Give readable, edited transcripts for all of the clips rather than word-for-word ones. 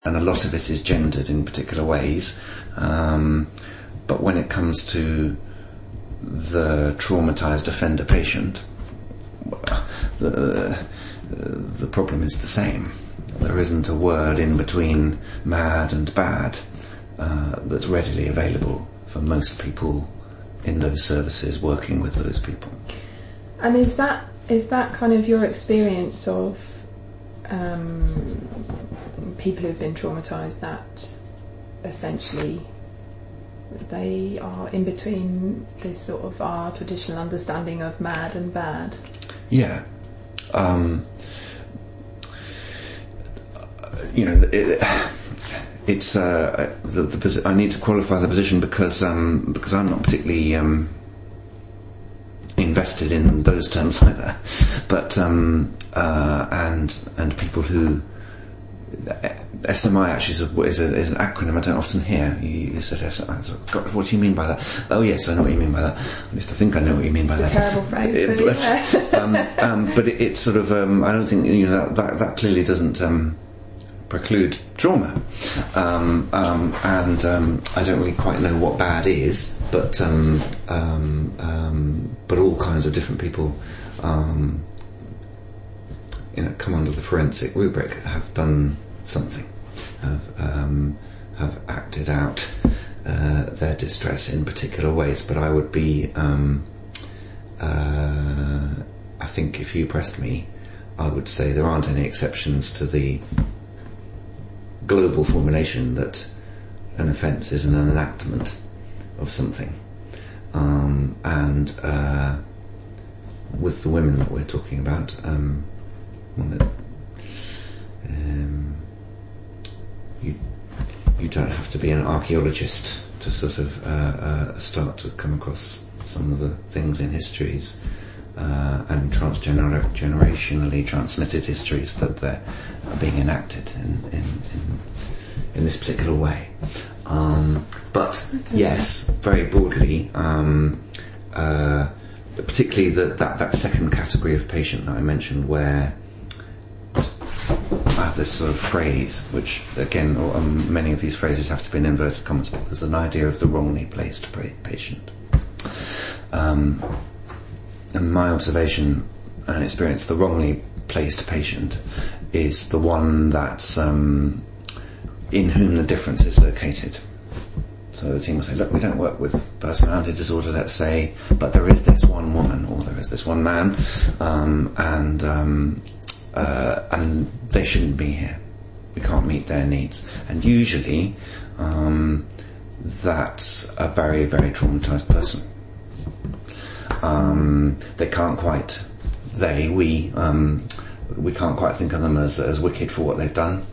and a lot of it is gendered in particular ways. But when it comes to the traumatized offender patient, the problem is the same. There isn't a word in between mad and bad that's readily available for most people in those services working with those people. And is that kind of your experience of people who've been traumatised, that essentially they are in between this sort of our traditional understanding of mad and bad? Yeah. It's I need to qualify the position because I'm not particularly invested in those terms either. But and people who SMI actually is an acronym I don't often hear. You said SMI. God, what do you mean by that? Oh yes, I know what you mean by that. At least I think I know what you mean by that. Terrible phrase. But it's sort of I don't think that clearly doesn't preclude trauma, and I don't really quite know what bad is, but all kinds of different people come under the forensic rubric, have done something, have acted out their distress in particular ways. But I would be I think if you pressed me, I would say there aren't any exceptions to the global formulation that an offence is an enactment of something, and with the women that we're talking about, you don't have to be an archaeologist to sort of start to come across some of the things in histories and generationally transmitted histories that they're being enacted in this particular way. But yes, very broadly, particularly that second category of patient that I mentioned, where I have this sort of phrase, which again, many of these phrases have to be in inverted commas, but there's an idea of the wrongly placed patient. In my observation and experience, the wrongly placed patient is the one that's in whom the difference is located. So the team will say, look, we don't work with personality disorder, let's say, but there is this one woman or there is this one man, and they shouldn't be here. We can't meet their needs. And usually that's a very, very traumatised person. They can't quite, we can't quite think of them as wicked for what they've done.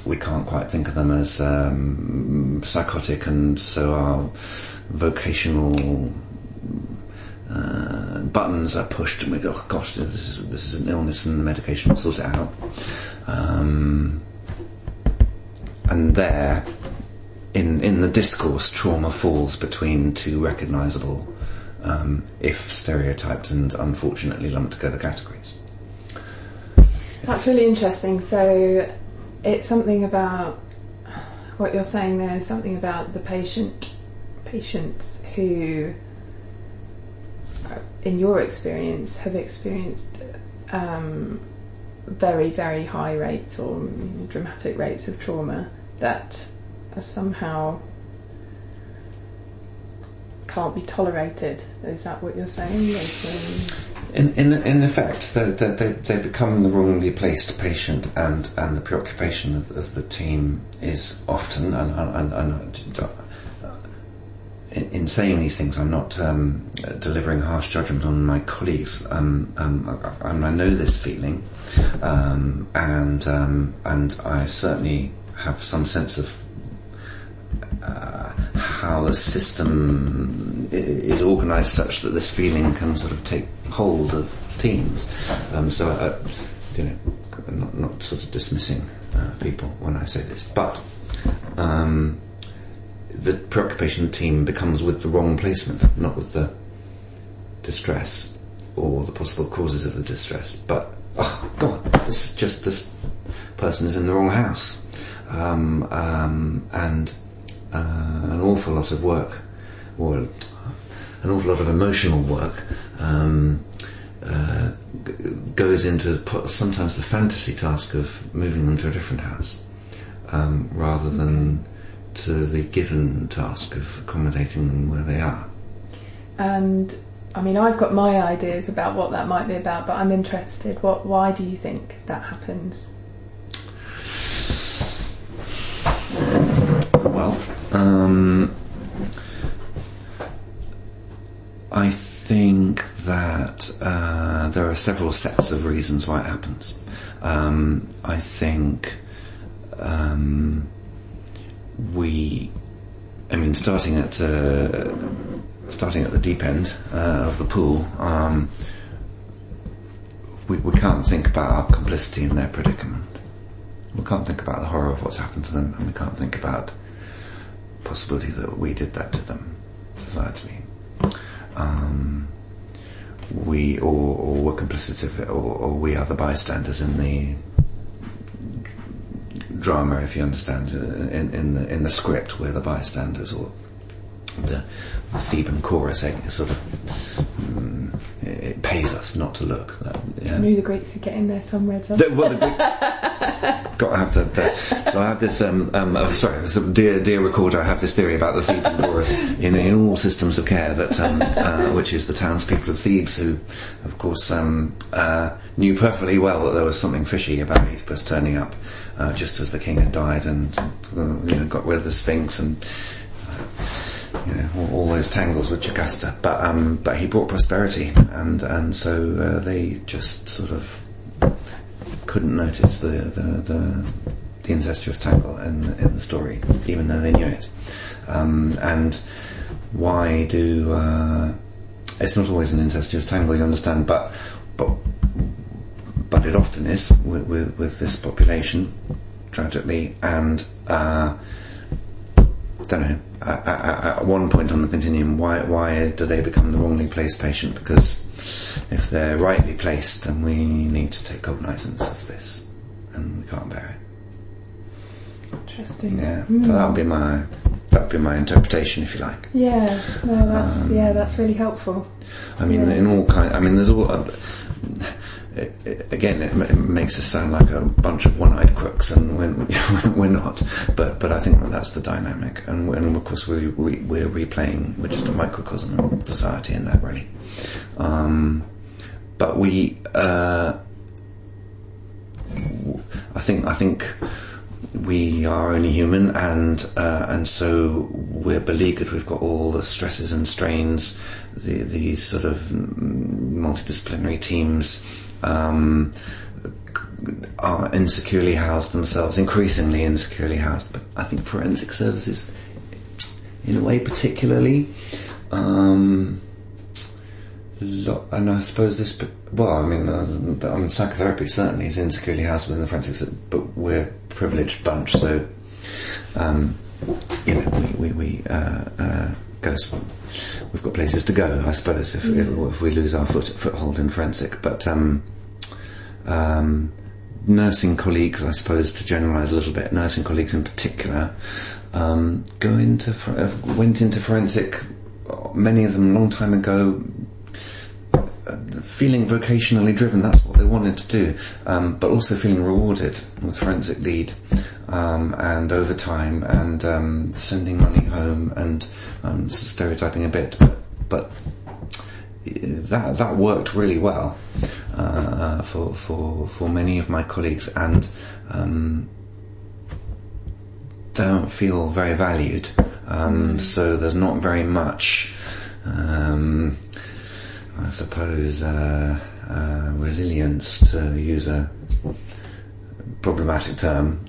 We can't quite think of them as psychotic, and so our vocational buttons are pushed, and we go, oh, gosh, this is an illness, and the medication will sort it out. And there, in the discourse, trauma falls between two recognisable, if stereotyped and unfortunately lumped together, categories. That's really interesting. So it's something about what you're saying there, something about the patients who, in your experience, have experienced very, very high rates or dramatic rates of trauma that are somehow can't be tolerated. Is that what you're saying? In effect, they become the wrongly placed patient, and the preoccupation of the team is often, and in saying these things, I'm not delivering harsh judgment on my colleagues. I know this feeling, and I certainly have some sense of how the system is organised such that this feeling can sort of take hold of teams. So, I'm not sort of dismissing people when I say this, but the preoccupation of the team becomes with the wrong placement, not with the distress or the possible causes of the distress. But, oh God, this person is in the wrong house, and an awful lot of work, or an awful lot of emotional work, goes into sometimes the fantasy task of moving them to a different house, rather than to the given task of accommodating them where they are. And I mean, I've got my ideas about what that might be about, but I'm interested. Why do you think that happens? Well, I think that there are several sets of reasons why it happens. I think starting at the deep end of the pool, we can't think about our complicity in their predicament. We can't think about the horror of what's happened to them, and we can't think about the possibility that we did that to them societally. We were complicit of it, or we are the bystanders in the drama, if you understand. In the script, we're the bystanders, or the Theban chorus. Sort of, it pays us not to look. I knew the Greeks would get in there somewhere. Got to have that. So I have this. Dear recorder, I have this theory about the Theban chorus in all systems of care, that which is the townspeople of Thebes, who, of course, knew perfectly well that there was something fishy about Oedipus turning up just as the king had died, and got rid of the Sphinx and. All those tangles with Jocasta, but he brought prosperity, and so they just sort of couldn't notice the incestuous tangle in the story, even though they knew it. And why do it's not always an incestuous tangle, you understand, but it often is with this population, tragically, and don't know. At one point on the continuum, why do they become the wrongly placed patient? Because if they're rightly placed, then we need to take cognizance of this, and we can't bear it. Interesting. Yeah, so that would be my interpretation, if you like. Yeah, no, that's really helpful. I mean, there's all. Again, it makes us sound like a bunch of one-eyed crooks, and we're not. But I think that's the dynamic, and of course we're replaying. We're just a microcosm of society in that, really. But I think we are only human, and so we're beleaguered. We've got all the stresses and strains. These sort of multidisciplinary teams. Are insecurely housed themselves, increasingly insecurely housed. But I think forensic services, in a way, particularly, and I suppose this. Well, I mean, psychotherapy certainly is insecurely housed within the forensics, but we're a privileged bunch, so we go. We've got places to go, I suppose, if we lose our foothold in forensic. But nursing colleagues, I suppose, to generalise a little bit, nursing colleagues in particular, went into forensic. Many of them, a long time ago, feeling vocationally driven. That's what they wanted to do, but also feeling rewarded with forensic lead, and overtime, and sending money home, and stereotyping a bit, but that worked really well for many of my colleagues, and don't feel very valued. So there's not very much. I suppose resilience, to use a problematic term,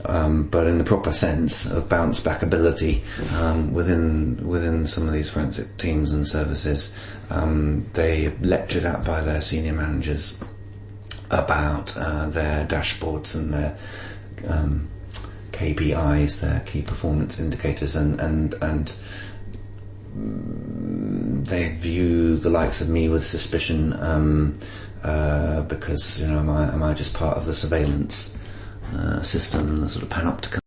but in the proper sense of bounce back ability within some of these forensic teams and services. They lectured at by their senior managers about their dashboards and their KPIs, their key performance indicators, and they view the likes of me with suspicion, because am I just part of the surveillance system, the sort of panopticon